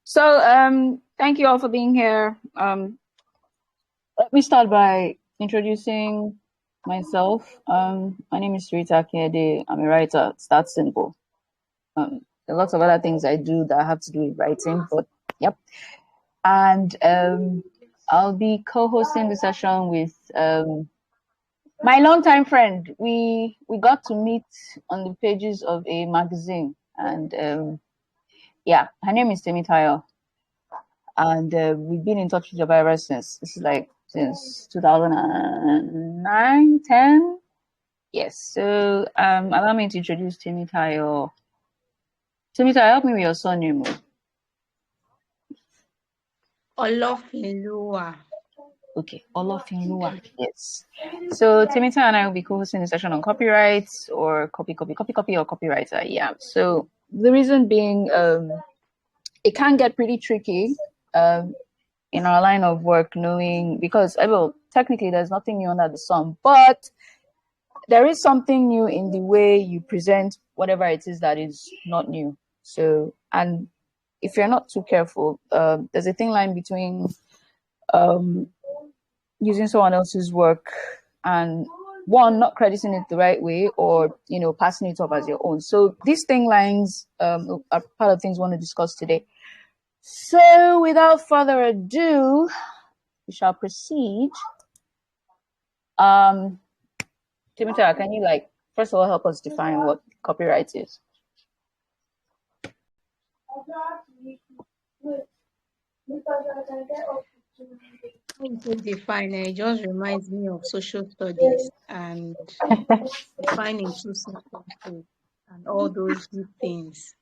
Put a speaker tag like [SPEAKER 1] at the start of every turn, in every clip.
[SPEAKER 1] So, thank you all for being here. Let me start by introducing myself. My name is Rita Kede. I'm a writer. It's that simple. There are lots of other things I do that have to do with writing, but yep. And I'll be co-hosting the session with my longtime friend. We got to meet on the pages of a magazine, and yeah, her name is Temitayo, and we've been in touch with each other ever since. This is like since 2009, 10. Yes. So allow me to introduce Temitayo. Temitayo, help me with your surname.
[SPEAKER 2] Olofinlua.
[SPEAKER 1] Okay, Olofinlua. Yes. So Temitayo and I will be co-hosting a session on copyrights or copy or copywriter. Yeah. So the reason being, it can get pretty tricky in our line of work, knowing because well, technically there's nothing new under the sun, but there is something new in the way you present whatever it is that is not new. So, and if you're not too careful, there's a thin line between using someone else's work and one, not crediting it the right way, or passing it off as your own. So these thin lines are part of things we want to discuss today. So without further ado, we shall proceed. Timothy, can you first of all help us define what copyright is?
[SPEAKER 2] Define it just reminds me of social studies and defining two sentences and all those good things,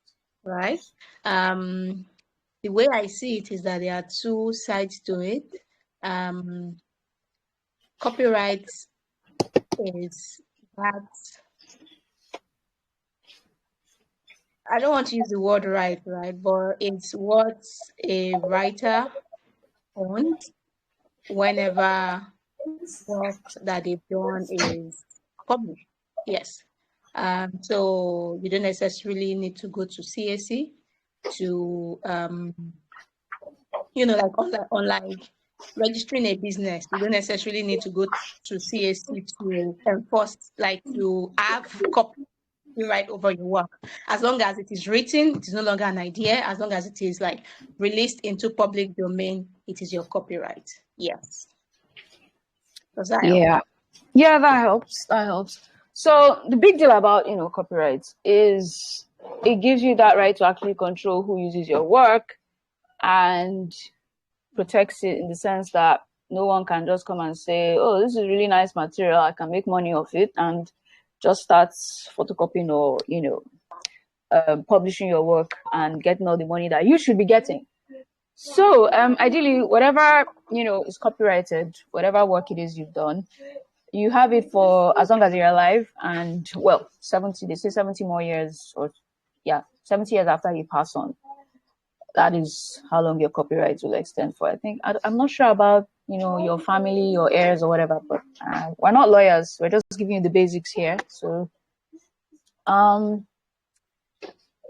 [SPEAKER 2] right? The way I see it is that there are two sides to it. Copyright is that, I don't want to use the word right, but it's what a writer owns whenever work that they've done is published. Yes. So you don't necessarily need to go to CAC to like registering a business. You don't necessarily need to go to CAC to enforce, to have copyright over your work. As long as it is written, it is no longer an idea. As long as it is released into public domain, it is your copyright. Yes. Does that help?
[SPEAKER 1] Yeah, that helps. So the big deal about copyright is it gives you that right to actually control who uses your work and protects it in the sense that no one can just come and say, oh, this is really nice material, I can make money off it, and just start photocopying or publishing your work and getting all the money that you should be getting. So ideally, whatever is copyrighted, whatever work it is you've done, you have it for as long as you're alive, and 70, they say 70 more years, or 70 years after you pass on. That is how long your copyright will extend for. I think I'm not sure about your family, your heirs, or whatever, but we're not lawyers. We're just giving you the basics here. So,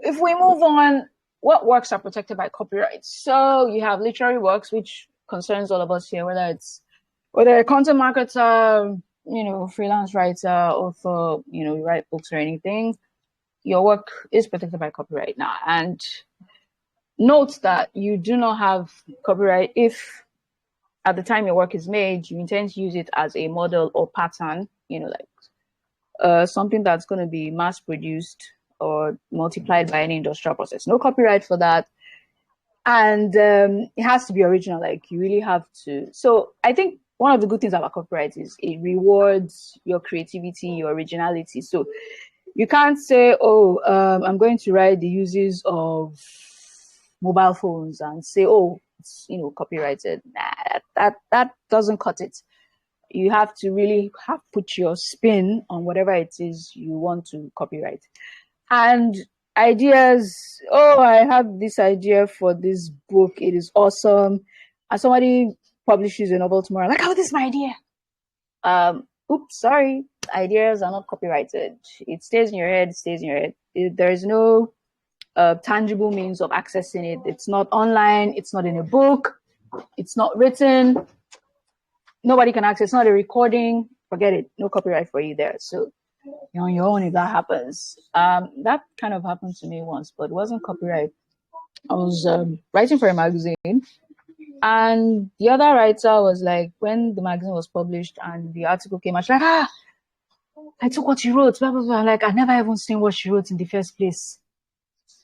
[SPEAKER 1] if we move on, what works are protected by copyright? So you have literary works, which concerns all of us here, whether a content marketer, freelance writer, author, you write books or anything. Your work is protected by copyright now, and note that you do not have copyright if at the time your work is made, you intend to use it as a model or pattern, something that's going to be mass produced or multiplied by any industrial process. No copyright for that. And it has to be original. You really have to. So I think one of the good things about copyright is it rewards your creativity, your originality. So you can't say, I'm going to write the uses of mobile phones and say, it's copyrighted. Nah, that doesn't cut it. You have to really put your spin on whatever it is you want to copyright. And ideas, I have this idea for this book, it is awesome, and somebody publishes a novel tomorrow, this is my idea. Oops, sorry, ideas are not copyrighted. It stays in your head. There is no tangible means of accessing it. It's not online. It's not in a book. It's not written. Nobody can access. It's not a recording. Forget it. No copyright for you there. So you're on your own if that happens. That kind of happened to me once, but it wasn't copyright. I was writing for a magazine, and the other writer was like, when the magazine was published and the article came out, she's like, I took what you wrote, blah, blah, blah. Like, I never even seen what she wrote in the first place.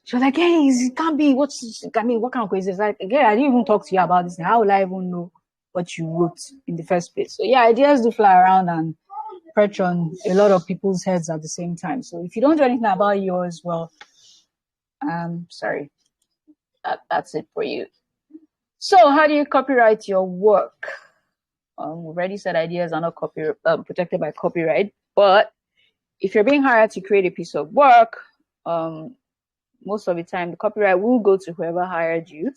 [SPEAKER 1] She was like, hey, it can't be. What kind of crazy? Like, again, I didn't even talk to you about this. How will I even know what you wrote in the first place? So yeah, ideas do fly around and perch on a lot of people's heads at the same time. So if you don't do anything about yours, well, sorry, that's it for you. So how do you copyright your work? We've already said ideas are not protected by copyright, but if you're being hired to create a piece of work, most of the time the copyright will go to whoever hired you.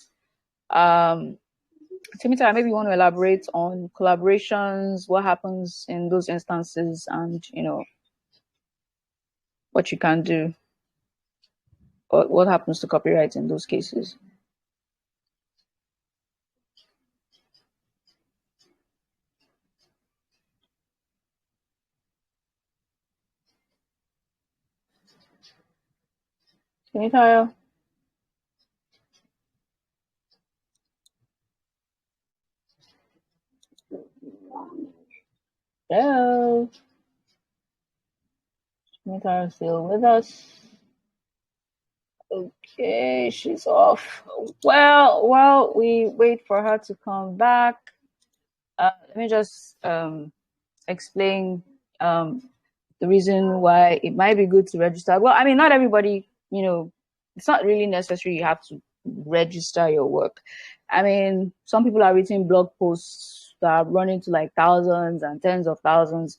[SPEAKER 1] Temitope, maybe you want to elaborate on collaborations, what happens in those instances, and what you can do, or what happens to copyright in those cases. Temitope? Hello? Temitope still with us? Okay, she's off. Well, while we wait for her to come back, let me just explain the reason why it might be good to register. Well, I mean, not everybody, it's not really necessary you have to register your work. I mean, some people are writing blog posts that are running to like thousands and tens of thousands.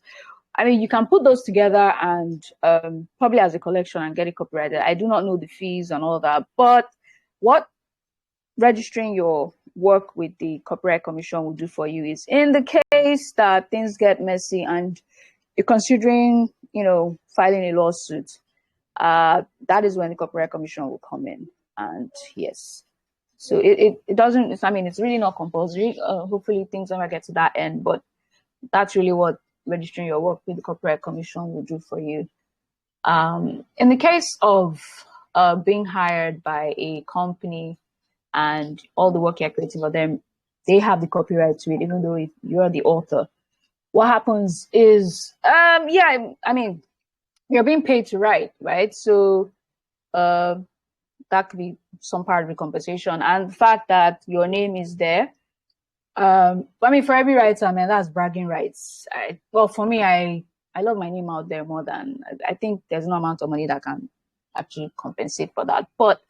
[SPEAKER 1] I mean, you can put those together and probably as a collection and get it copyrighted. I do not know the fees and all that, but what registering your work with the Copyright Commission will do for you is, in the case that things get messy and you're considering, filing a lawsuit, that is when the Copyright Commission will come in. And yes, so it doesn't, I mean, it's really not compulsory. Hopefully things never get to that end, but that's really what registering your work with the Copyright Commission will do for you. In the case of being hired by a company and all the work you're creating for them, they have the copyright to it, even though you're the author. What happens is, I mean, you're being paid to write, right? So that could be some part of the compensation. And the fact that your name is there, I mean, for every writer, man, that's bragging rights. Well, for me, I love my name out there more than, I think there's no amount of money that can actually compensate for that. But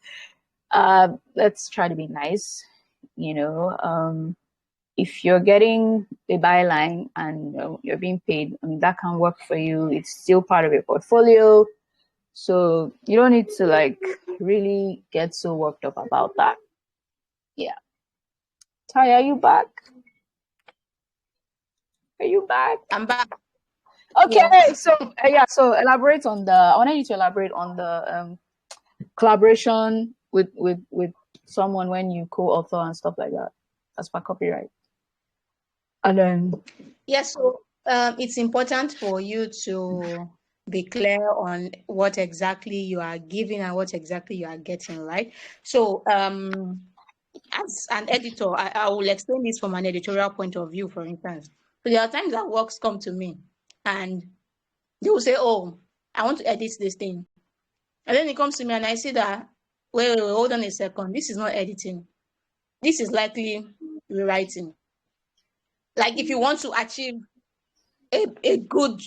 [SPEAKER 1] let's try to be nice, if you're getting a byline and you're being paid, I mean, that can work for you. It's still part of your portfolio. So you don't need to like really get so worked up about that. Yeah. Ty, are you back? Are you back?
[SPEAKER 2] I'm back.
[SPEAKER 1] Okay, yes. So elaborate on I wanted you to elaborate on the collaboration with someone when you co-author and stuff like that, as per copyright. And then
[SPEAKER 2] yes, so it's important for you to be clear on what exactly you are giving and what exactly you are getting, right? So as an editor, I will explain this from an editorial point of view, for instance. So there are times that works come to me and they will say, oh, I want to edit this thing. And then it comes to me and I see that, wait, hold on a second. This is not editing. This is likely rewriting. Like if you want to achieve a good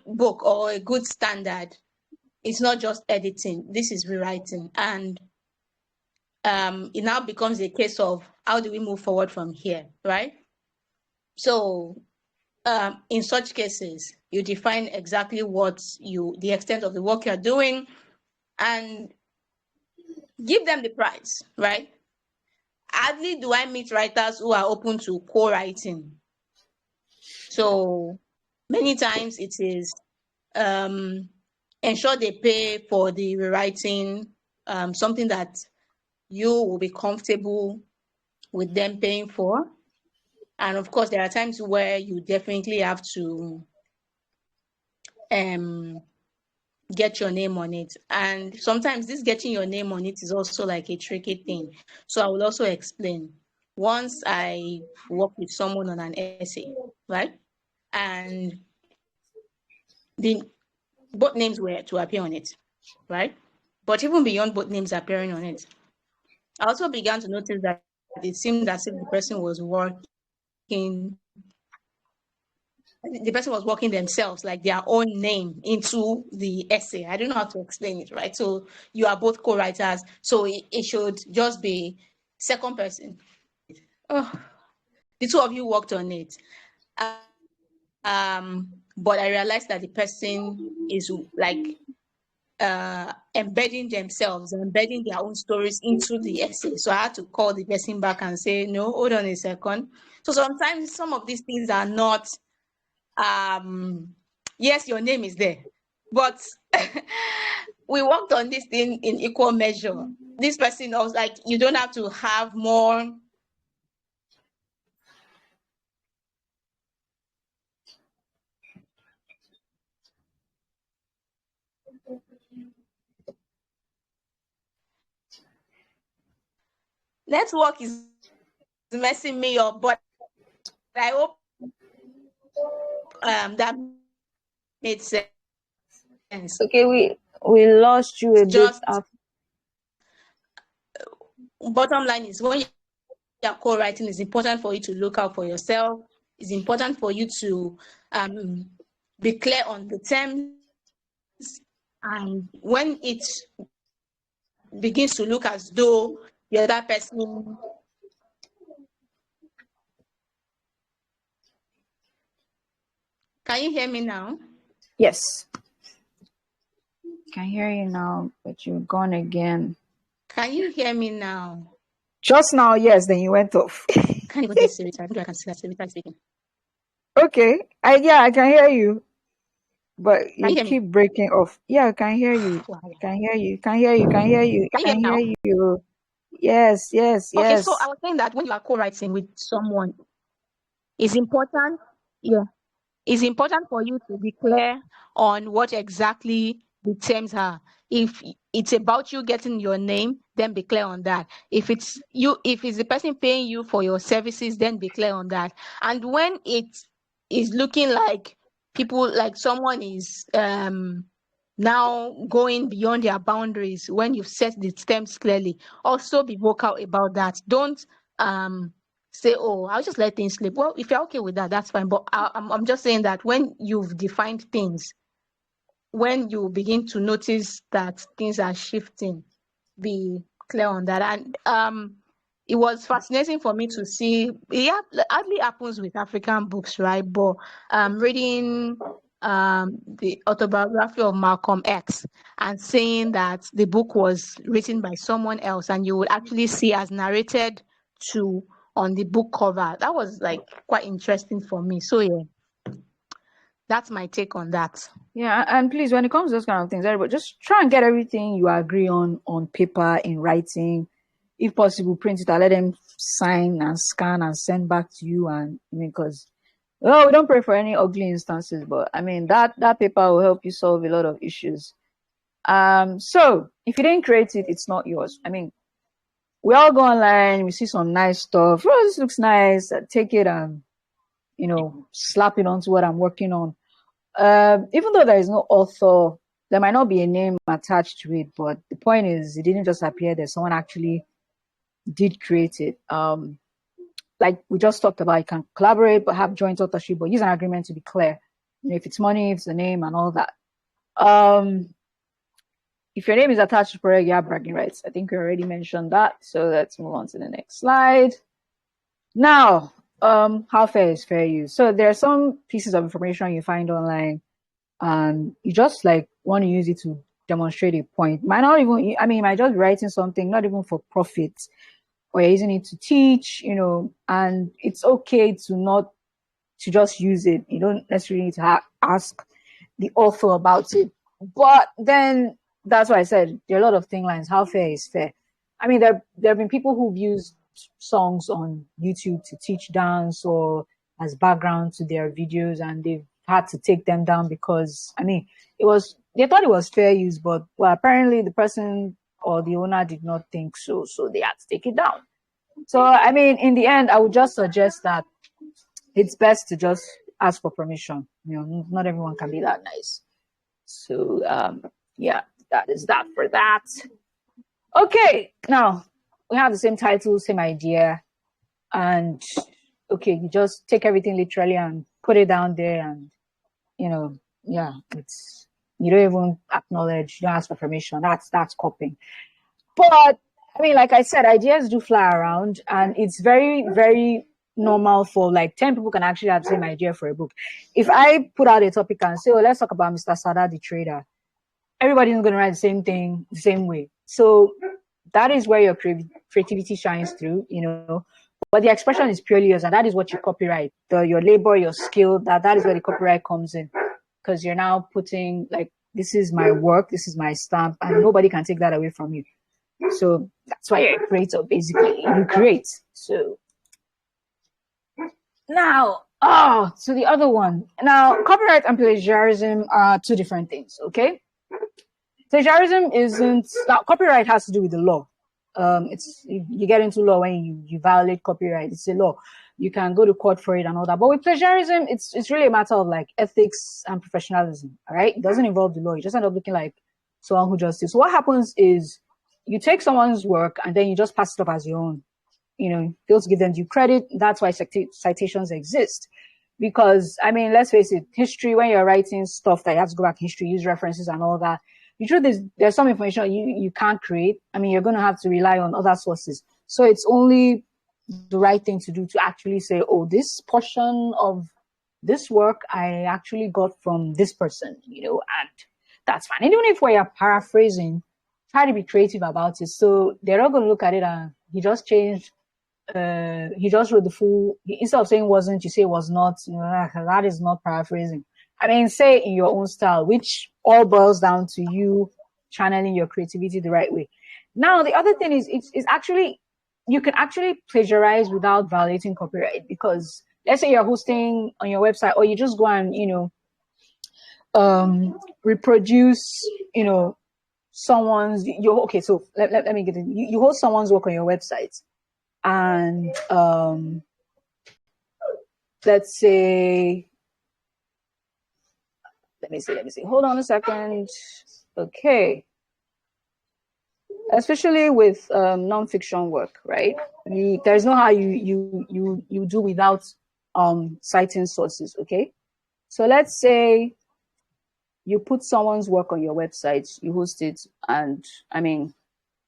[SPEAKER 2] book or a good standard, it's not just editing. This is rewriting. And it now becomes a case of how do we move forward from here, right? So in such cases, you define exactly the extent of the work you're doing and give them the price, right? Hardly do I meet writers who are open to co-writing. So many times it is a ensure they pay for the rewriting, something that you will be comfortable with them paying for. And of course, there are times where you definitely have to get your name on it. And sometimes this getting your name on it is also like a tricky thing. So I will also explain. Once I worked with someone on an essay, right? And both names were to appear on it, right? But even beyond both names appearing on it, I also began to notice that it seemed as if the person was working themselves, like their own name, into the essay. I don't know how to explain it, right? So you are both co-writers, so it should just be second person. Oh, the two of you worked on it. But I realized that the person is like embedding their own stories into the essay. So I had to call the person back and say, no, hold on a second. So sometimes some of these things are not, yes, your name is there, but we worked on this thing in equal measure. This person was like, you don't have to have more. Network is messing me up, but I hope that made sense.
[SPEAKER 1] Okay, we lost you a bit.
[SPEAKER 2] Bottom line is, when you're co-writing, it's important for you to look out for yourself. It's important for you to be clear on the terms. And when it begins to look as though the other person... Can you hear me now?
[SPEAKER 1] Yes. Can hear you now, but you're gone again.
[SPEAKER 2] Can you hear me now?
[SPEAKER 1] Just now, yes, then you went off.
[SPEAKER 2] Can't even get Sarita. I think I can see that Sarita is speaking.
[SPEAKER 1] Okay. I can hear you. But you
[SPEAKER 2] keep
[SPEAKER 1] breaking off. Yeah, I can hear you. Can hear you. Can hear you. Can hear you.
[SPEAKER 2] Can you hear
[SPEAKER 1] you. Yes.
[SPEAKER 2] Okay, so I was saying that when you are co-writing with someone, it's important. Yeah. It's important for you to be clear on what exactly the terms are. If it's about you getting your name, then be clear on that. If it's the person paying you for your services, then be clear on that. And when it is looking like someone is now going beyond their boundaries, when you've set the terms clearly, also be vocal about that. Don't say, oh, I'll just let things slip. Well, if you're okay with that, that's fine. But I'm just saying that when you've defined things, when you begin to notice that things are shifting, be clear on that. And it was fascinating for me to see. It hardly happens with African books, right? But reading the autobiography of Malcolm X and seeing that the book was written by someone else, and you would actually see as narrated to on the book cover. That was like quite interesting for me. So yeah, that's my take on that.
[SPEAKER 1] Yeah, and please, when it comes to those kind of things, everybody just try and get everything you agree on paper, in writing. If possible, print it and let them sign and scan and send back to you. And because we don't pray for any ugly instances, but I mean that paper will help you solve a lot of issues. So if you didn't create it, it's not yours. I mean, we all go online, we see some nice stuff. Oh, this looks nice. Take it and slap it onto what I'm working on. Even though there is no author, there might not be a name attached to it, but the point is, it didn't just appear there. Someone actually did create it. Like we just talked about, you can collaborate but have joint authorship, but use an agreement to be clear. If it's money, if it's the name and all that. If your name is attached to project, you have bragging rights. I think we already mentioned that. So let's move on to the next slide. Now, how fair is fair use? So there are some pieces of information you find online, and you just like want to use it to demonstrate a point. You might just be writing something, not even for profit, or you're using it to teach, and it's okay to just use it. You don't necessarily need to ask the author about it. But then that's why I said there are a lot of thin lines. How fair is fair? I mean, there have been people who've used songs on YouTube to teach dance or as background to their videos, and they've had to take them down because I mean, it was they thought it was fair use, but well, apparently the person or the owner did not think so, so they had to take it down. So I mean, in the end, I would just suggest that it's best to just ask for permission. You know, not everyone can be that nice. So yeah, that is that for that. Okay, now we have the same title, same idea, and okay, you just take everything literally and put it down there, and you know, yeah, it's you don't even acknowledge, you don't ask for permission. That's copying. But I mean, like I said, ideas do fly around, and it's very, very normal for like 10 people can actually have the same idea for a book. If I put out a topic and say, oh, let's talk about Mr. Sada the trader, everybody's going to write the same thing the same way. So that is where your creativity shines through, you know. But the expression is purely yours, and that is what you copyright. Your labor, your skill, that is where the copyright comes in, because you're now putting like, this is my work, this is my stamp, and nobody can take that away from you. So that's why you're a creator, basically. You create. So now, so the other one. Now, copyright and plagiarism are two different things, okay? Plagiarism isn't, now copyright has to do with the law. It's you get into law when you violate copyright. It's a law. You can go to court for it and all that. But with plagiarism, it's really a matter of like ethics and professionalism. All right, it doesn't involve the law. You just end up looking like someone who just did. So what happens is you take someone's work and then you just pass it up as your own. You know, fail to give them due credit. That's why citations exist. Because I mean, let's face it, history, when you're writing stuff that you have to go back in history, use references and all that, the truth is there's some information you can't create. I mean, you're going to have to rely on other sources. So it's only the right thing to do to actually say, oh, this portion of this work I actually got from this person, you know, and that's fine. And even if we're paraphrasing, try to be creative about it. So they're not going to look at it and he just changed, he just wrote the full, instead of saying wasn't, you say was not, you know, that is not paraphrasing. I mean, say in your own style, which all boils down to you channeling your creativity the right way. Now, the other thing is, it's actually, you can actually plagiarize without violating copyright, because let's say you're hosting on your website, or you just go and, you know, reproduce, you know, someone's, okay, so let me get it. You host someone's work on your website, and let's say, let me see. Hold on a second. Okay. Especially with nonfiction work, right? There's no how you do without citing sources. Okay. So let's say you put someone's work on your website, you host it, and I mean,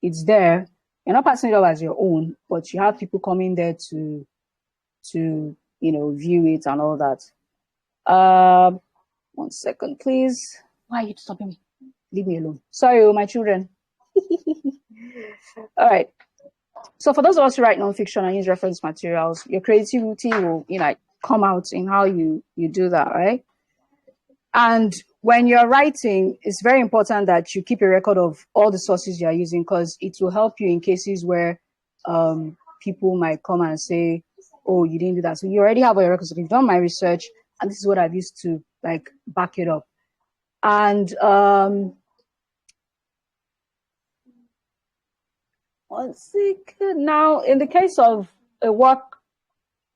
[SPEAKER 1] it's there. You're not passing it off as your own, but you have people coming there to you know, view it and all that. 1 second, please. Why are you stopping me? Leave me alone. Sorry, my children. All right. So for those of us who write nonfiction and use reference materials, your creativity will, you know, come out in how you do that, right? And when you're writing, it's very important that you keep a record of all the sources you are using, because it will help you in cases where people might come and say, oh, you didn't do that. So you already have all your records. So you've done my research, and this is what I've used to like back it up. And 1 second. Now, in the case of a work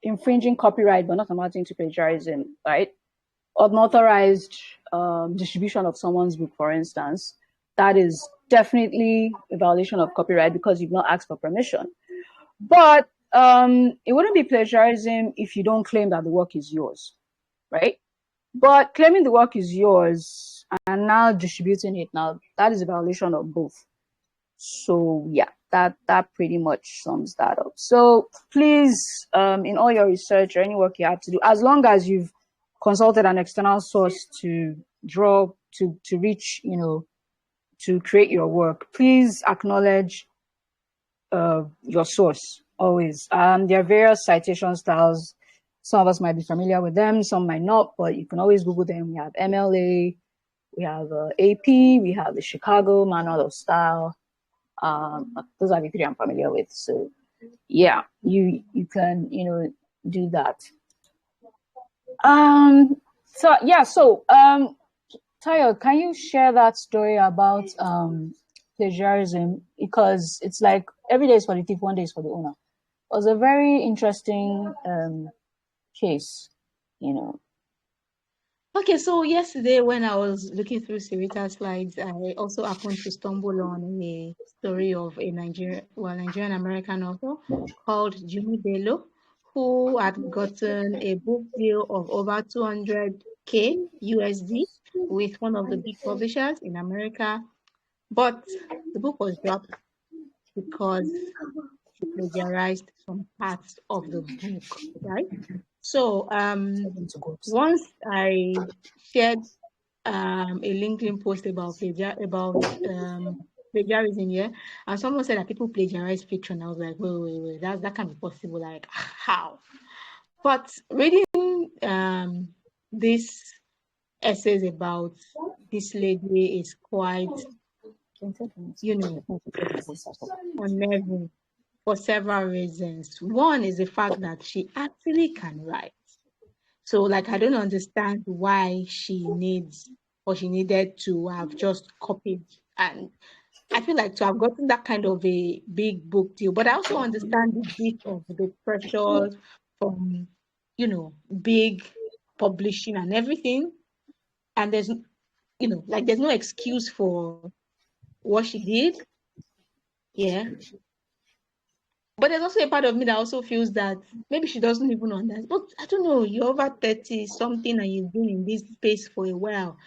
[SPEAKER 1] infringing copyright but not amounting to plagiarism, right? Unauthorized distribution of someone's book, for instance, that is definitely a violation of copyright because you've not asked for permission. But it wouldn't be plagiarism if you don't claim that the work is yours, right? But claiming the work is yours and now distributing it, now that is a violation of both. So yeah, that pretty much sums that up. So please, in all your research or any work you have to do, as long as you've consulted an external source to reach, you know, to create your work, please acknowledge your source always. There are various citation styles. Some of us might be familiar with them, some might not, but you can always Google them. We have MLA, we have AP, we have the Chicago Manual of Style. Those are the three I'm familiar with. So yeah, you can do that. So yeah, so Tayo, can you share that story about plagiarism? Because it's like every day is for the thief, one day is for the owner. It was a very interesting case, you know.
[SPEAKER 2] Okay, so yesterday when I was looking through Sarita's slides, I also happened to stumble on a story of a Nigerian American author called Jimmy Bello, who had gotten a book deal of over 200K USD with one of the big publishers in America, but the book was dropped because she plagiarized some parts of the book, right? So once I shared a LinkedIn post about plagiarism here, and someone said that people plagiarize fiction. I was like, wait, that can't be possible. Like, how? But reading this essays about this lady is quite, unnerving for several reasons. One is the fact that she actually can write. So, like, I don't understand why she needed to have just copied. And I feel like to have gotten that kind of a big book deal, but I also understand the bit of the pressure from, big publishing and everything. And there's, there's no excuse for what she did. Yeah. But there's also a part of me that also feels that maybe she doesn't even understand. But I don't know, you're over 30 something and you've been in this space for a while.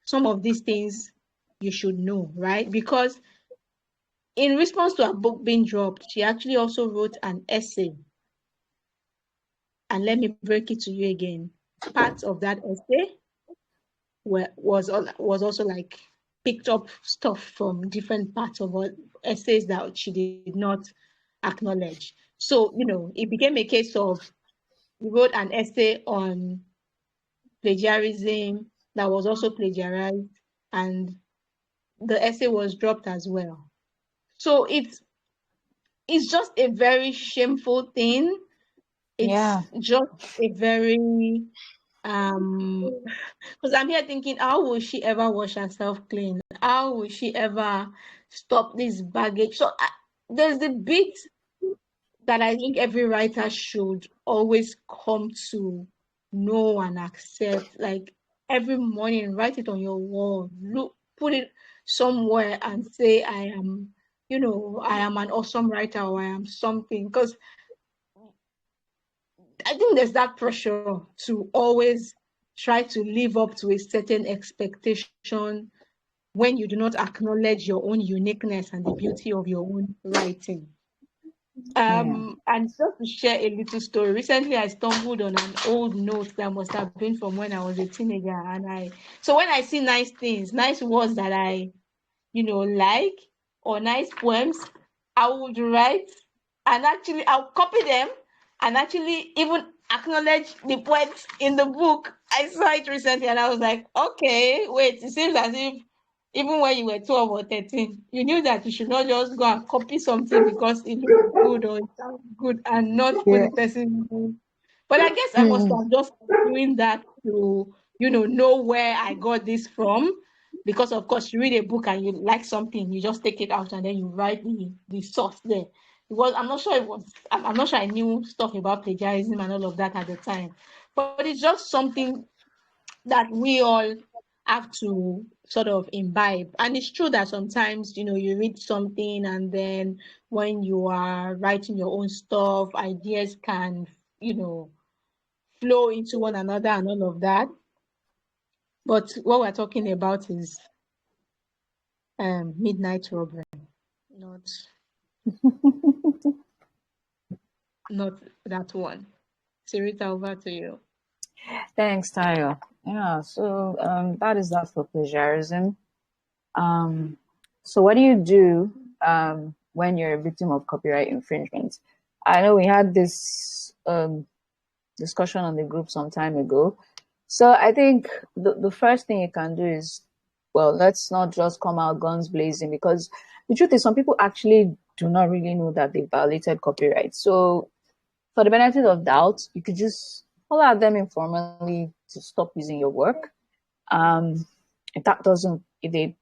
[SPEAKER 2] Some of these things you should know, right? Because in response to her book being dropped, she actually also wrote an essay. And let me break it to you again. Part of that essay was also like picked up stuff from different parts of her essays that she did not acknowledge. So, it became a case of we wrote an essay on plagiarism that was also plagiarized, and the essay was dropped as well. So it's just a very shameful thing. It's just a very because I'm here thinking, how will she ever wash herself clean? How will she ever stop this baggage? So there's the bit that I think every writer should always come to know and accept. Like every morning, write it on your wall, put it somewhere and say, I am an awesome writer, or I am something. Because I think there's that pressure to always try to live up to a certain expectation when you do not acknowledge your own uniqueness and the beauty of your own writing. And just to share a little story, recently I stumbled on an old note that must have been from when I was a teenager. So when I see nice things, nice words that I, like, or nice poems, I would write and actually I'll copy them and actually even acknowledge the poets in the book. I saw it recently and I was like, okay, wait, it seems as if even when you were 12 or 13, you knew that you should not just go and copy something because it looks good or it sounds good and not put the person in. But I guess I must have just doing that to, know where I got this from. Because of course you read a book and you like something, you just take it out and then you write the source there. Because I'm not sure I knew stuff about plagiarism and all of that at the time. But it's just something that we all have to sort of imbibe. And it's true that sometimes, you read something and then when you are writing your own stuff, ideas can, flow into one another and all of that. But what we're talking about is midnight robbery, not not that one. Sarita, over to you.
[SPEAKER 1] Thanks, Tayo. Yeah, so that is that for plagiarism. So what do you do when you're a victim of copyright infringement? I know we had this discussion on the group some time ago. So I think the first thing you can do is well, let's not just come out guns blazing, because the truth is some people actually do not really know that they violated copyright. So for the benefit of doubt, you could just holler at them informally to stop using your work. Um, if that doesn't, if they,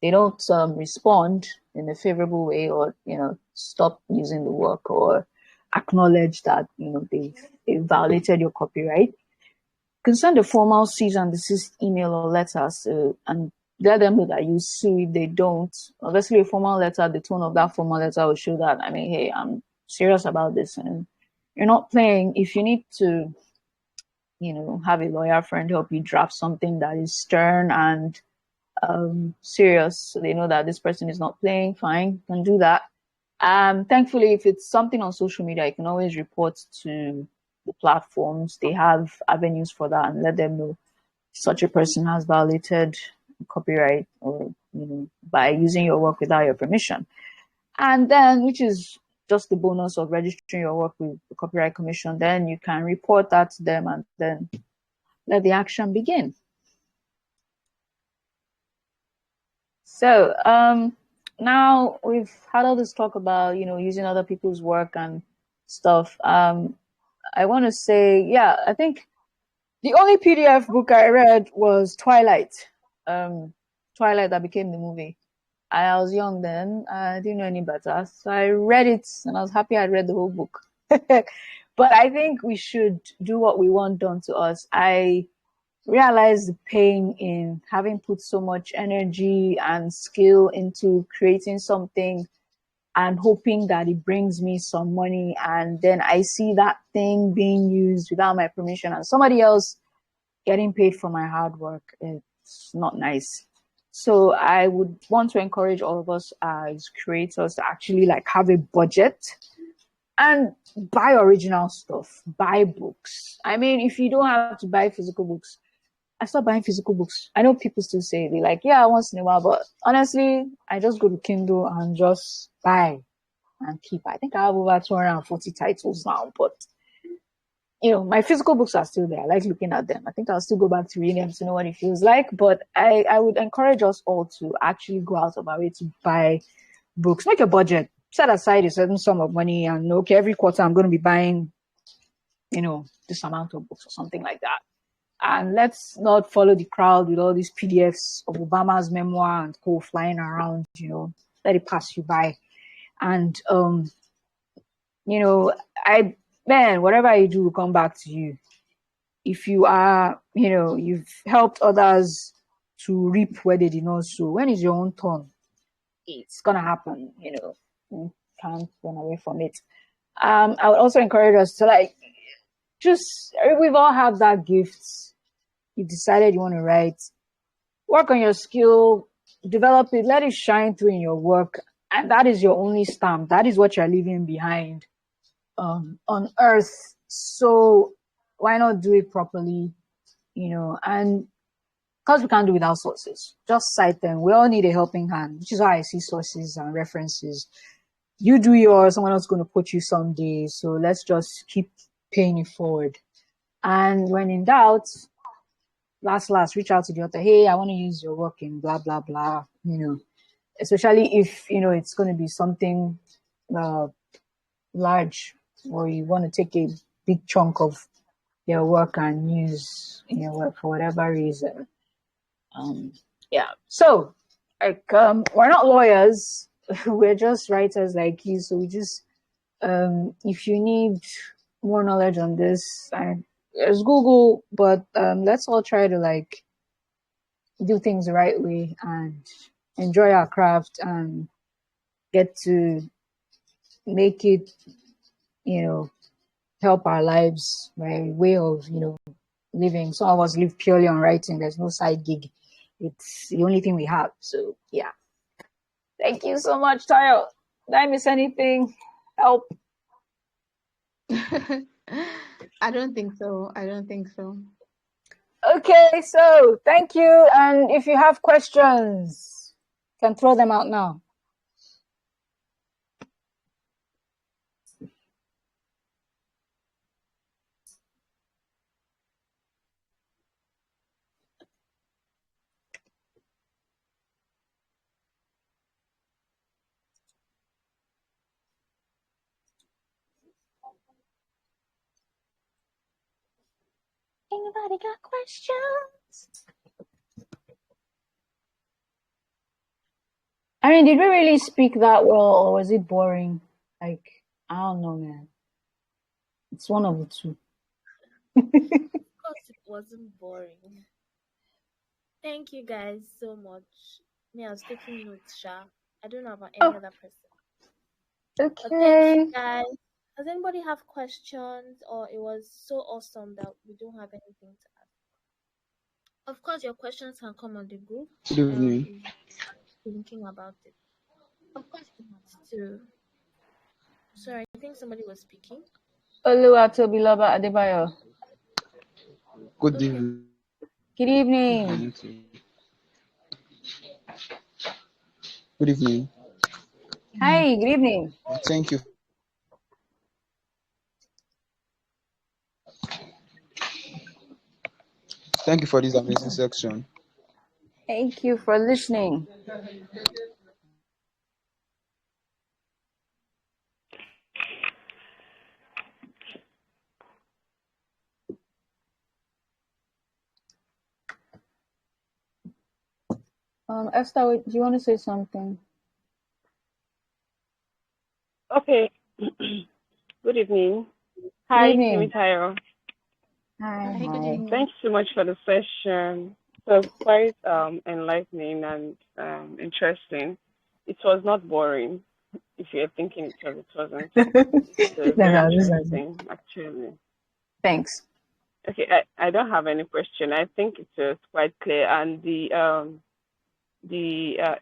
[SPEAKER 1] don't respond in a favorable way, or stop using the work, or acknowledge that they violated your copyright, concern the formal cease and desist email or letters, and let them know that you sue if they don't. Obviously, a formal letter, the tone of that formal letter will show that, I mean, hey, I'm serious about this, and you're not playing. If you need to, have a lawyer friend help you draft something that is stern and serious, so they know that this person is not playing, fine, can do that. Thankfully, if it's something on social media, you can always report to the platforms. They have avenues for that, and let them know such a person has violated copyright, or by using your work without your permission. And then, which is just the bonus of registering your work with the Copyright Commission, then you can report that to them, and then let the action begin. So now we've had all this talk about using other people's work and stuff. I want to say, yeah, I think the only PDF book I read was Twilight. Twilight, that became the movie. I was young then. I didn't know any better. So I read it, and I was happy I read the whole book. But I think we should do what we want done to us. I realize the pain in having put so much energy and skill into creating something and hoping that it brings me some money, and then I see that thing being used without my permission and somebody else getting paid for my hard work. It's not nice. So I would want to encourage all of us as creators to actually have a budget and buy original stuff, buy books. I mean, if you don't have to buy physical books, I stopped buying physical books. I know people still say, they yeah, once in a while, but honestly, I just go to Kindle and just buy and keep. I think I have over 240 titles now, but my physical books are still there. I like looking at them. I think I'll still go back to reading them to know what it feels like. But I would encourage us all to actually go out of our way to buy books. Make a budget. Set aside a certain sum of money, and okay, every quarter I'm going to be buying, this amount of books or something like that. And let's not follow the crowd with all these PDFs of Obama's memoir and co flying around, let it pass you by. And, whatever you do will come back to you. If you are, you've helped others to reap where they did not sow, when is your own turn? It's going to happen, you can't run away from it. I would also encourage us to we've all had that gift. You decided you want to write, work on your skill, develop it, let it shine through in your work. And that is your only stamp. That is what you're leaving behind on earth. So why not do it properly? And because we can't do without sources, just cite them. We all need a helping hand, which is why I see sources and references. You do yours, someone else is going to put you someday. So let's just keep paying it forward. And when in doubt, last, reach out to the author. Hey, I want to use your work in blah, blah, blah, especially if, it's going to be something large, or you want to take a big chunk of your work and use in your work for whatever reason. Yeah. So, we're not lawyers. We're just writers like you. So we just, if you need more knowledge on this, there's Google, but let's all try to do things the right way and enjoy our craft and get to make it, help our lives by way of, living. Some of us live purely on writing. There's no side gig. It's the only thing we have. So yeah. Thank you so much, Tayo. Did I miss anything? Help.
[SPEAKER 2] I don't think so.
[SPEAKER 1] Okay, so thank you. And if you have questions, you can throw them out now. Anybody got questions? I mean, did we really speak that well, or was it boring? Like, I don't know, man. It's one of the two.
[SPEAKER 3] Of course, it wasn't boring. Thank you guys so much. Me, I was taking notes, Sha. I don't know about any other person. But thank
[SPEAKER 1] Okay.
[SPEAKER 3] you guys. Does anybody have questions, or it was so awesome that we don't have anything to ask? Of course, your questions can come on the group.
[SPEAKER 4] Good evening.
[SPEAKER 3] If you're thinking about it. Of course, you have to. Sorry, I think somebody was speaking.
[SPEAKER 1] Oluwatobiloba Adebayo.
[SPEAKER 4] Good
[SPEAKER 3] Okay.
[SPEAKER 4] evening.
[SPEAKER 1] Good evening.
[SPEAKER 4] Good evening.
[SPEAKER 1] Hi, good evening.
[SPEAKER 4] Thank you. Thank you for this amazing section.
[SPEAKER 1] Thank you for listening. Esther, do you want to say something?
[SPEAKER 5] Okay. Good evening. Hi,
[SPEAKER 1] evening.
[SPEAKER 5] Temitayo.
[SPEAKER 1] Hi.
[SPEAKER 2] Hi, good evening.
[SPEAKER 5] Thanks so much for the session. It was quite enlightening and interesting. It was not boring. If you're thinking it was, it wasn't. So very interesting, actually.
[SPEAKER 1] Thanks.
[SPEAKER 5] Okay, I don't have any question. I think it was quite clear, and the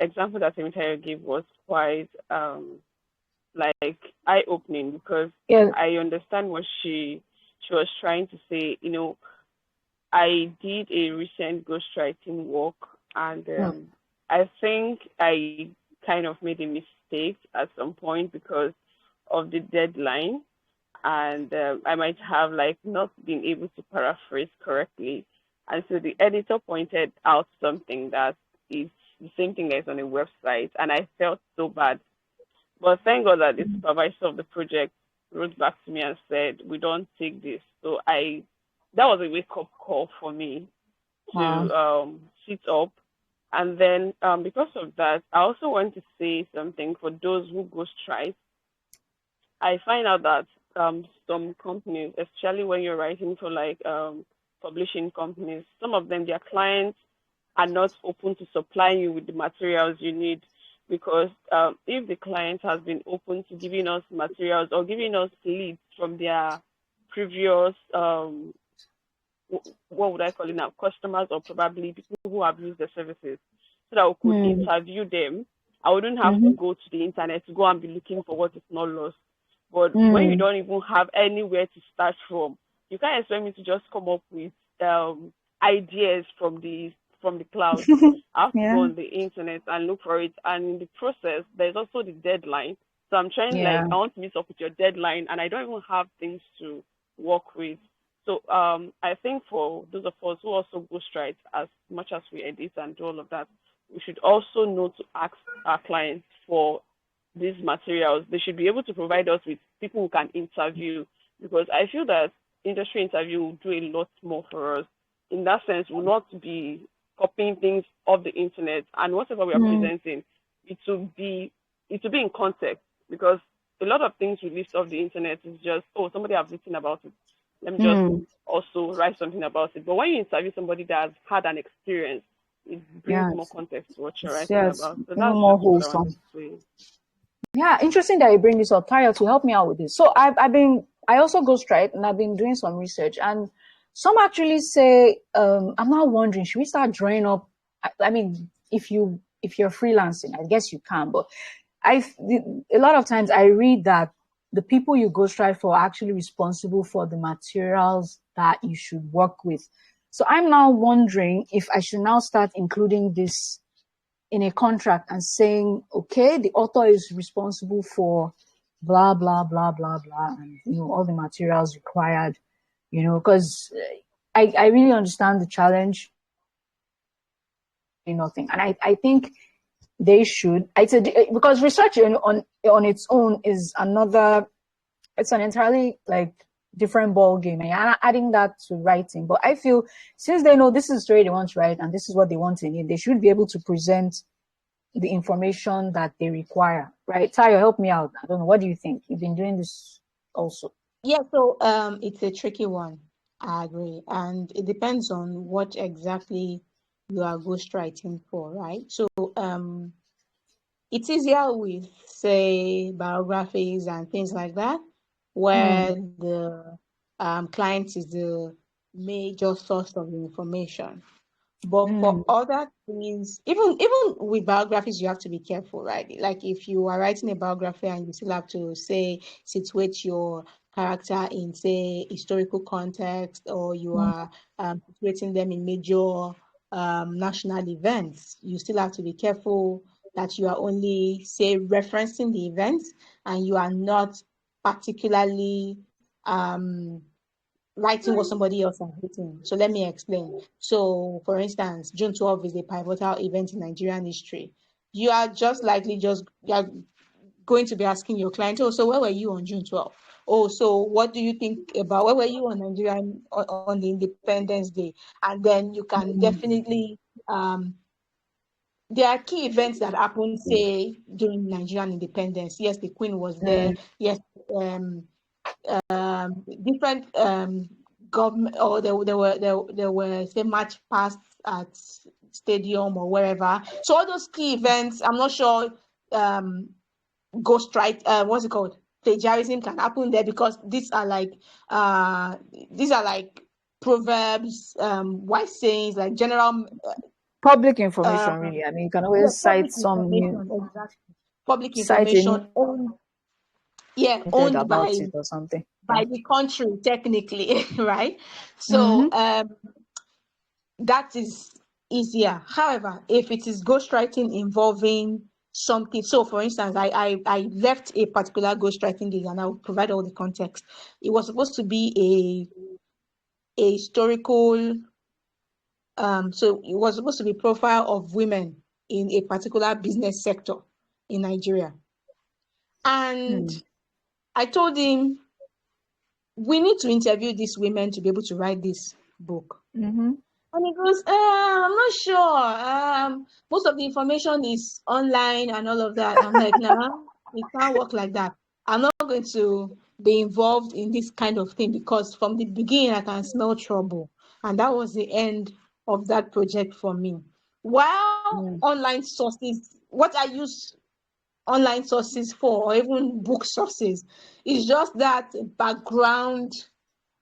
[SPEAKER 5] example that Temitayo gave was quite like eye-opening, because
[SPEAKER 1] Yeah.
[SPEAKER 5] I understand what she was trying to say. You know, I did a recent ghostwriting work, and I think I kind of made a mistake at some point because of the deadline, and I might have like not been able to paraphrase correctly, and so the editor pointed out something that is the same thing as on a website, and I felt so bad. But thank God that the supervisor of the project wrote back to me and said, "We don't take this." So that was a wake up call for me to sit up. And then because of that, I also want to say something for those who go strike. I find out that some companies, especially when you're writing for like publishing companies, some of them, their clients are not open to supplying you with the materials you need, because if the client has been open to giving us materials or giving us leads from their previous what would I call it now, customers, or probably people who have used the services, so that we could interview them, I wouldn't have to go to the internet to go and be looking for what is not lost. But when you don't even have anywhere to start from, you can't expect me to just come up with ideas from the cloud. I have to go on the internet and look for it. And in the process, there's also the deadline. So I'm trying, like, I want to meet up with your deadline, and I don't even have things to work with. So I think for those of us who also ghostwrite, as much as we edit and do all of that, we should also know to ask our clients for these materials. They should be able to provide us with people who can interview, because I feel that industry interview will do a lot more for us. In that sense, we'll not be copying things off the internet, and whatever we are presenting, it will be in context, because a lot of things we lift off the internet is just, oh, somebody have written about it, let me just also write something about it. But when you interview somebody that has had an experience, it brings more context to what you're writing about. So that's
[SPEAKER 1] more wholesome. Yeah, interesting that you bring this up. Tayo, to help me out with this. So I also ghostwrite, and I've been doing some research, and some actually say, I'm not wondering, should we start drawing up? I mean, if you're freelancing, I guess you can, but a lot of times I read that the people you ghostwrite for are actually responsible for the materials that you should work with. So I'm now wondering if I should now start including this in a contract and saying, okay, the author is responsible for blah, blah, blah, blah, blah, and, all the materials required, because I really understand the challenge. Nothing. And I think they should, because research on its own is it's an entirely like different ball game, and you're adding that to writing. But I feel since they know this is the story they want to write and this is what they want in it, they should be able to present the information that they require, right? Tayo, help me out. I don't know. What do you think? You've been doing this also.
[SPEAKER 2] Yeah, so it's a tricky one. I agree. And it depends on what exactly you are ghostwriting for, right? So it's easier with, say, biographies and things like that, where the client is the major source of the information. But for other things, even with biographies, you have to be careful, right? Like if you are writing a biography and you still have to, say, situate your character in, say, historical context, or you are situating them in major national events, you still have to be careful that you are only, say, referencing the events and you are not particularly writing what somebody else has written. So let me explain. So, for instance, June 12th is a pivotal event in Nigerian history. You are going to be asking your client, oh, so where were you on June 12th? Oh, so what do you think about where were you on Nigerian on the Independence Day? And then you can definitely there are key events that happened, say, during Nigerian independence. Yes, the Queen was there. Yes, different government, or there were say march past at stadium or wherever. So all those key events, I'm not sure what's it called, plagiarism can happen there, because these are like proverbs, wise sayings, like general
[SPEAKER 1] Public information, really. I mean, you can always cite some new,
[SPEAKER 2] exactly, public
[SPEAKER 1] cite a
[SPEAKER 2] information owned
[SPEAKER 1] about it or something.
[SPEAKER 2] by the country, technically, right? So that is easier. However, if it is ghostwriting involving something, so for instance, I left a particular ghostwriting gig, and I'll provide all the context. It was supposed to be a historical, so it was supposed to be profile of women in a particular business sector in Nigeria. And I told him, we need to interview these women to be able to write this book. And he goes, I'm not sure. Most of the information is online and all of that. I'm like, nah, it can't work like that. I'm not going to be involved in this kind of thing, because from the beginning I can smell trouble. And that was the end of that project for me. While online sources, what I use online sources for, or even book sources, is just that background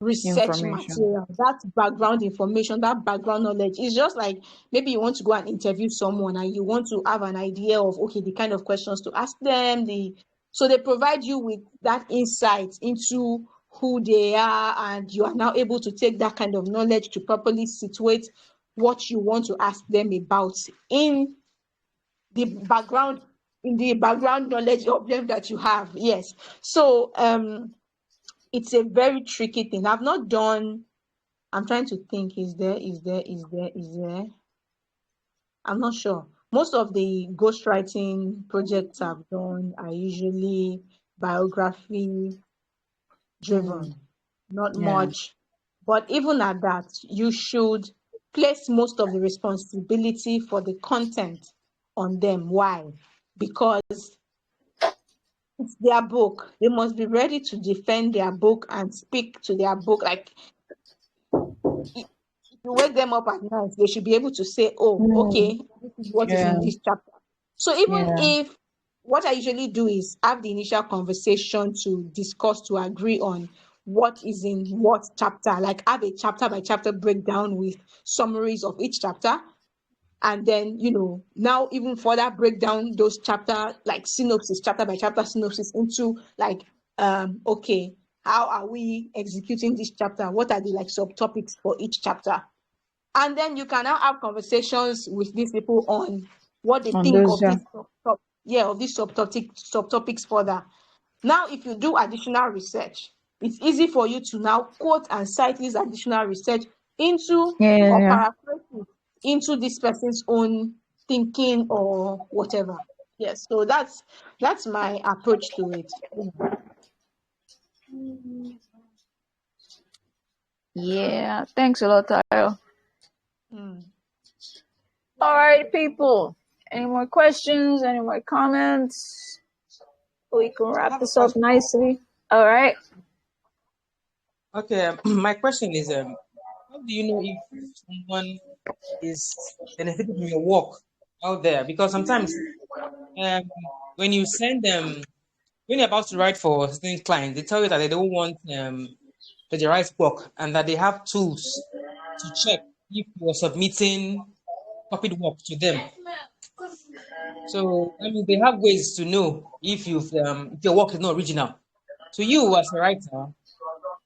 [SPEAKER 2] research material, that background information, that background knowledge. It's just like maybe you want to go and interview someone and you want to have an idea of, okay, the kind of questions to ask them, so they provide you with that insight into who they are, and you are now able to take that kind of knowledge to properly situate what you want to ask them about in the background knowledge of them that you have. Yes. So it's a very tricky thing. I've not done, I'm trying to think, is there? I'm not sure. Most of the ghostwriting projects I've done are usually biography driven, not much. But even at that, you should place most of the responsibility for the content on them. Why? Because it's their book. They must be ready to defend their book and speak to their book. Like, if you wake them up at night, they should be able to say, oh, okay, this is what is in this chapter. So even if, what I usually do is have the initial conversation to discuss, to agree on what is in what chapter, like have a chapter by chapter breakdown with summaries of each chapter. And then, now even further break down those chapter, like synopsis, chapter by chapter synopsis, into like, okay, how are we executing this chapter? What are the like subtopics for each chapter? And then you can now have conversations with these people on what they think of this of these subtopics further. Now, if you do additional research, it's easy for you to now quote and cite this additional research into or paraphrase into this person's own thinking or whatever. Yes, so that's my approach to it.
[SPEAKER 1] Yeah. Thanks a lot, Tayo.
[SPEAKER 2] Hmm.
[SPEAKER 1] All right, people. Any more questions? Any more comments? We can
[SPEAKER 6] I
[SPEAKER 1] wrap
[SPEAKER 6] have a
[SPEAKER 1] this up
[SPEAKER 6] question.
[SPEAKER 1] nicely. All right.
[SPEAKER 6] Okay, my question is, how do you know if someone is benefiting from your work out there? Because sometimes, um, when you send them, when you're about to write for certain clients, they tell you that they don't want plagiarized work and that they have tools to check if you're submitting copied work to them. So, I mean, they have ways to know if your work is not original. So, you as a writer,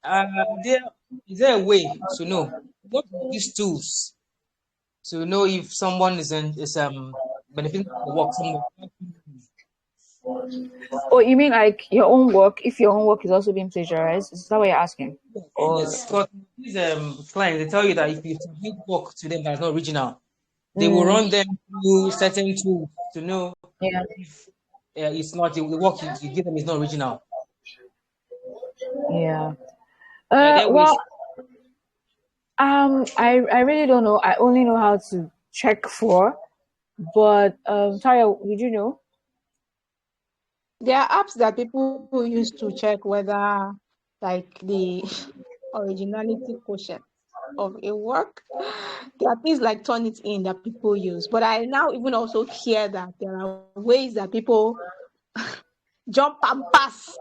[SPEAKER 6] uh, there is there a way to know what are these tools to know if someone is benefiting from the work somewhere?
[SPEAKER 1] Oh, you mean like your own work? If your own work is also being plagiarized, is that what you're asking? Or
[SPEAKER 6] Yes, because these clients they tell you that if you submit work to them that's not original, they will run them through certain tools to know
[SPEAKER 1] yeah,
[SPEAKER 6] if it's not the work you give them is not original.
[SPEAKER 1] yeah.
[SPEAKER 6] There are
[SPEAKER 1] Well,
[SPEAKER 6] ways.
[SPEAKER 1] I really don't know. I only know how to check for. But Taya, did you know?
[SPEAKER 2] There are apps that people who use to check whether, like, the originality quotient of a work. There are things like Turnitin that people use. But I now even also hear that there are ways that people jump and pass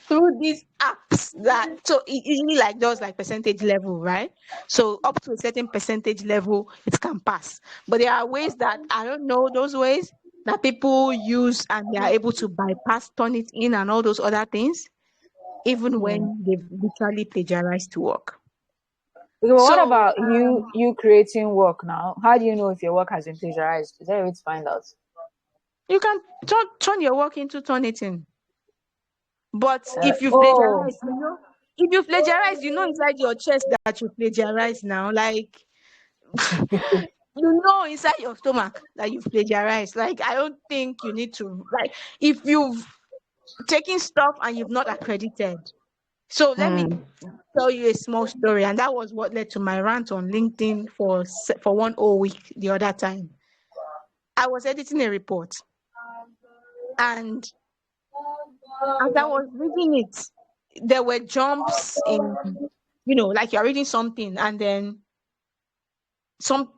[SPEAKER 2] through these apps that so it usually like does like percentage level, right? So up to a certain percentage level it can pass. But there are ways that I don't know those ways that people use and they are able to bypass Turnitin and all those other things, even when they've literally plagiarized to work.
[SPEAKER 1] Okay, well, what
[SPEAKER 2] So
[SPEAKER 1] about you creating work now? How do you know if your work has been plagiarized? Is there a way to find out?
[SPEAKER 2] you can turn your work into Turnitin. But if you
[SPEAKER 1] Oh,
[SPEAKER 2] plagiarize, if you plagiarize, inside your chest that you plagiarize now. Like, inside your stomach that you've plagiarized. Like, I don't think you need to, like, if you've taken stuff and you've not accredited. So let me tell you a small story. And that was what led to my rant on LinkedIn for 1 whole week the other time. I was editing a report. And as I was reading it, there were jumps in, like you're reading something and then some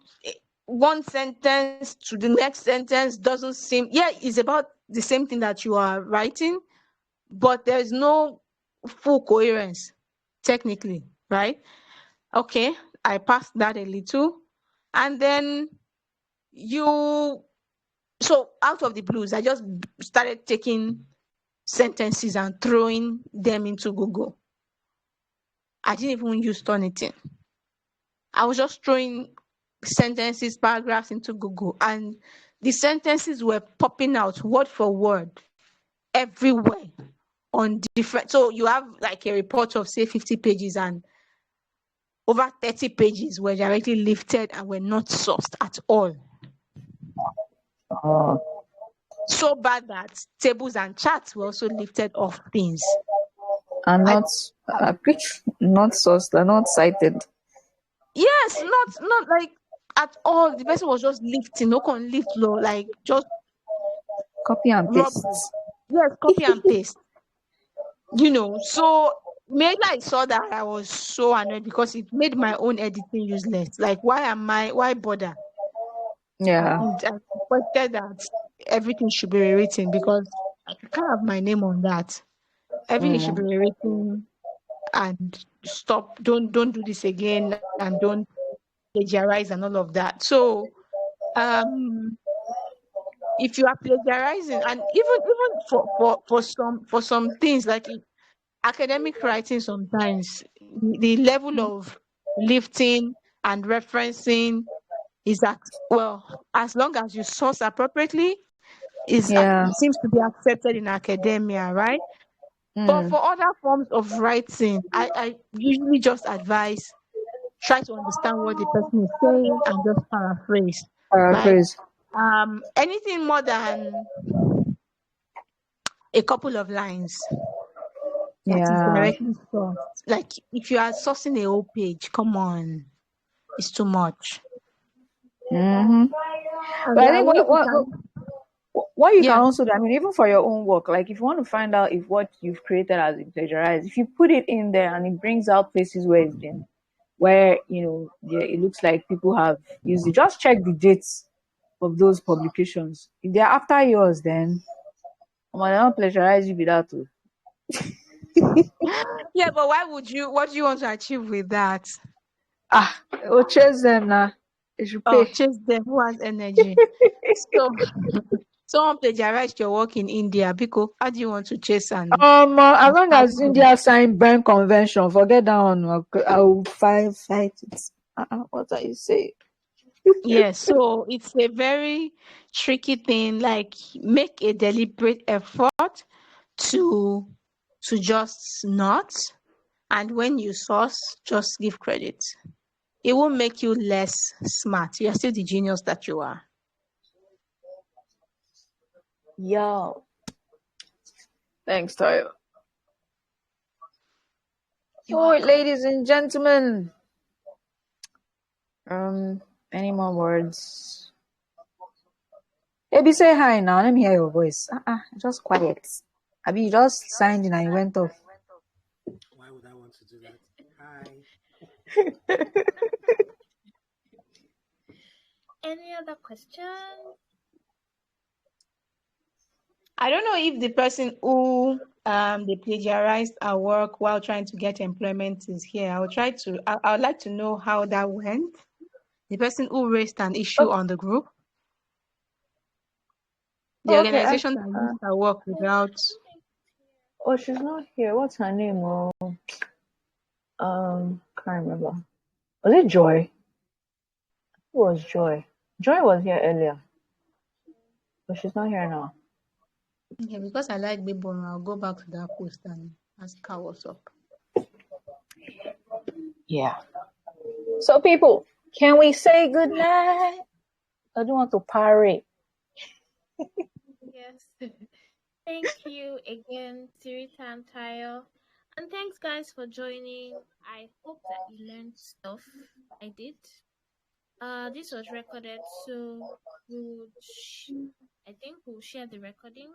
[SPEAKER 2] one sentence to the next sentence doesn't seem, it's about the same thing that you are writing, but there's no full coherence technically, right? Okay, I passed that a little. And then so out of the blues, I just started taking sentences and throwing them into Google. I didn't even use Turnitin. I was just throwing sentences, paragraphs into Google, and the sentences were popping out word for word everywhere on different. So you have like a report of say 50 pages, and over 30 pages were directly lifted and were not sourced at all. So bad that tables and charts were also lifted off things.
[SPEAKER 1] and not not sourced, they're not cited.
[SPEAKER 2] Yes, not like at all. The person was just lifting, no can lift low, like just
[SPEAKER 1] Copy and paste.
[SPEAKER 2] rubbish. Yes, copy and paste. So maybe I saw that I was so annoyed because it made my own editing useless. Like, why bother?
[SPEAKER 1] Yeah.
[SPEAKER 2] And I requested that everything should be rewritten because I can't have my name on that. Everything should be rewritten and stop. Don't do this again and don't plagiarize and all of that. So, if you are plagiarizing, and even for some things like academic writing, sometimes the level of lifting and referencing is that, well, as long as you source appropriately,
[SPEAKER 1] Yeah.
[SPEAKER 2] seems to be accepted in academia, right? But for other forms of writing, I usually just advise try to understand what the person is saying and just paraphrase. Like
[SPEAKER 1] Paraphrase.
[SPEAKER 2] anything more than a couple of lines, that is
[SPEAKER 1] Yeah.
[SPEAKER 2] directly sourced. Like if you are sourcing a whole page, come on, it's too much.
[SPEAKER 1] Mm-hmm.
[SPEAKER 2] And
[SPEAKER 1] But I
[SPEAKER 2] there are
[SPEAKER 1] think
[SPEAKER 2] ways you can,
[SPEAKER 1] what you can
[SPEAKER 2] yeah,
[SPEAKER 1] also do, I mean, even for your own work, like if you want to find out if what you've created has been plagiarized, if you put it in there and it brings out places where it's been, where it looks like people have used it, just check the dates of those publications. If they're after yours, then I'm not plagiarize you with that too.
[SPEAKER 2] yeah. But why would you? What do you want to achieve with that?
[SPEAKER 1] We'll chase them now. They should
[SPEAKER 2] Oh,
[SPEAKER 1] pay.
[SPEAKER 2] chase them. Who has energy? So someone plagiarized your work in India. Because how do you want to chase and
[SPEAKER 1] As long
[SPEAKER 2] have
[SPEAKER 1] as
[SPEAKER 2] them?
[SPEAKER 1] India signed Berne Convention, forget that one. I'll fight it. What are you saying?
[SPEAKER 2] Yes, so it's a very tricky thing. Like, make a deliberate effort to just not, and when you source, just give credit. It won't make you less smart. You're still the genius that you are.
[SPEAKER 1] Yo, thanks, Tayo.
[SPEAKER 2] You're
[SPEAKER 1] Oh,
[SPEAKER 2] welcome.
[SPEAKER 1] ladies and gentlemen. Any more words? Baby, say hi now. Let me hear your voice. Just quiet. Abi, you just signed in and you went off.
[SPEAKER 7] Why would I want to do that? Hi.
[SPEAKER 3] Any other question?
[SPEAKER 2] I don't know if the person who they plagiarized our work while trying to get employment is here. I would like to know how that went. The person who raised an issue on the group. The
[SPEAKER 1] Okay.
[SPEAKER 2] organization that used our work without.
[SPEAKER 1] Oh, she's not here. What's her name? Can't remember. Was it Joy? Who was Joy? Joy was here earlier, but she's not here now.
[SPEAKER 2] Okay, because I like Bibon, I'll go back to that post and ask her what's up.
[SPEAKER 1] Yeah. So, people, can we say good night? I don't want to parry.
[SPEAKER 3] Yes. Thank you again, Sirita and Tayo. And thanks, guys, for joining. I hope that you learned stuff. I did. This was recorded, so I think we'll share the recording,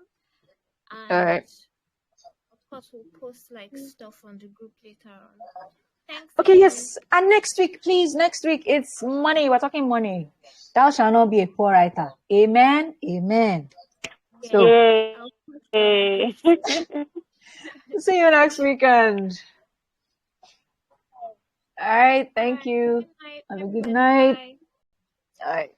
[SPEAKER 1] All
[SPEAKER 3] and
[SPEAKER 1] right.
[SPEAKER 3] of course we'll post like stuff on the group later on. Thanks
[SPEAKER 1] Okay,
[SPEAKER 3] again.
[SPEAKER 1] yes. And next week, please, next week, it's money. We're talking money. Thou shalt not be a poor writer. Amen. Amen.
[SPEAKER 3] Yeah,
[SPEAKER 1] So,
[SPEAKER 3] I'll post that.
[SPEAKER 5] Yay.
[SPEAKER 1] see you next weekend. All right. Thank
[SPEAKER 3] Bye.
[SPEAKER 1] you.
[SPEAKER 3] Good night,
[SPEAKER 1] Have a good
[SPEAKER 3] everybody.
[SPEAKER 1] night.
[SPEAKER 3] Bye.
[SPEAKER 1] All right.